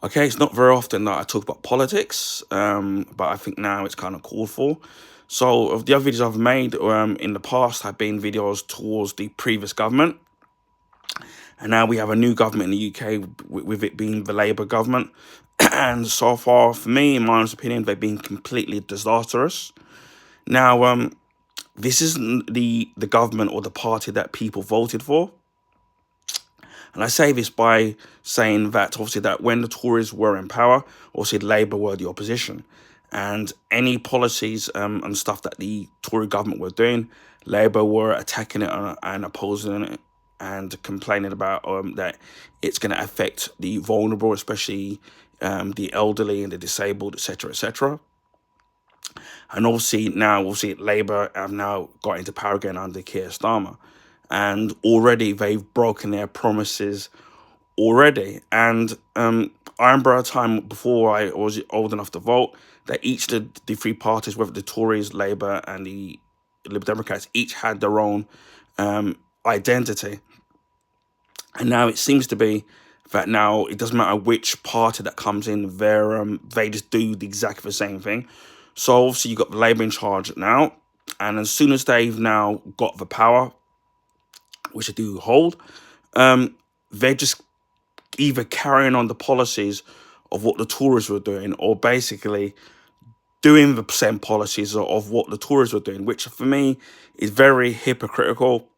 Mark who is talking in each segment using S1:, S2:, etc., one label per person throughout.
S1: Okay, it's not very often that I talk about politics, but I think now it's kind of called for. So, of the other videos I've made in the past have been videos towards the previous government, and now we have a new government in the UK with it being the Labour government. And so far, for me, in my honest opinion, they've been completely disastrous. Now, this isn't the government or the party that people voted for. And I say this by saying that obviously that when the Tories were in power, obviously Labour were the opposition. And any policies and stuff that the Tory government were doing, Labour were attacking it and opposing it and complaining about that it's going to affect the vulnerable, especially the elderly and the disabled, etc., etc. And obviously now, obviously Labour have now got into power again under Keir Starmer. And already they've broken their promises already. And I remember a time before I was old enough to vote that each of the three parties, whether the Tories, Labour and the Liberal Democrats, each had their own identity. And now it seems to be that now it doesn't matter which party that comes in, they just do exactly the same thing. So obviously you've got the Labour in charge now, and as soon as they've now got the power, which they do hold, they're just either carrying on the policies of what the Tories were doing, or basically doing the same policies of what the Tories were doing, which for me is very hypocritical,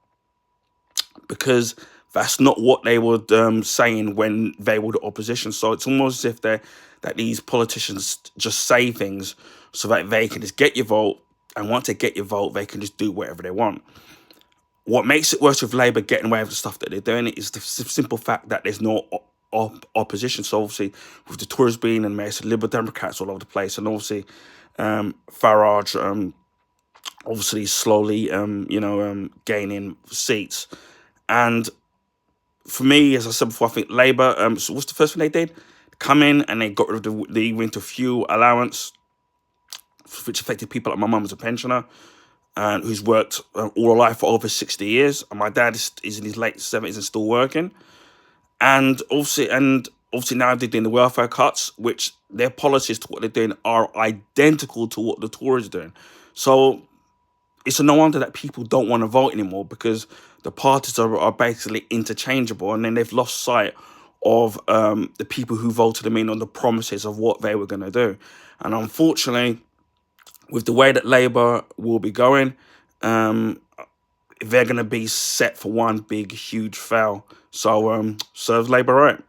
S1: because that's not what they were saying when they were the opposition. So it's almost as if that these politicians just say things so that they can just get your vote, and once they get your vote, they can just do whatever they want. What makes it worse with Labour getting away with the stuff that they're doing is the simple fact that there's no opposition. So obviously, with the Tories being and there's Liberal Democrats all over the place, and obviously Farage obviously slowly gaining seats. And for me, as I said before, I think Labour, so what's the first thing they did? Come in and they got rid of the winter fuel allowance, which affected people like my mum as a pensioner, and who's worked all her life for over 60 years. And my dad is in his late 70s and still working. And obviously now they're doing the welfare cuts, which their policies to what they're doing are identical to what the Tories are doing. So it's no wonder that people don't want to vote anymore, because the parties are basically interchangeable, and then they've lost sight of the people who voted them in on the promises of what they were going to do. And unfortunately, with the way that Labour will be going, they're going to be set for one big, huge fail. So serves Labour right.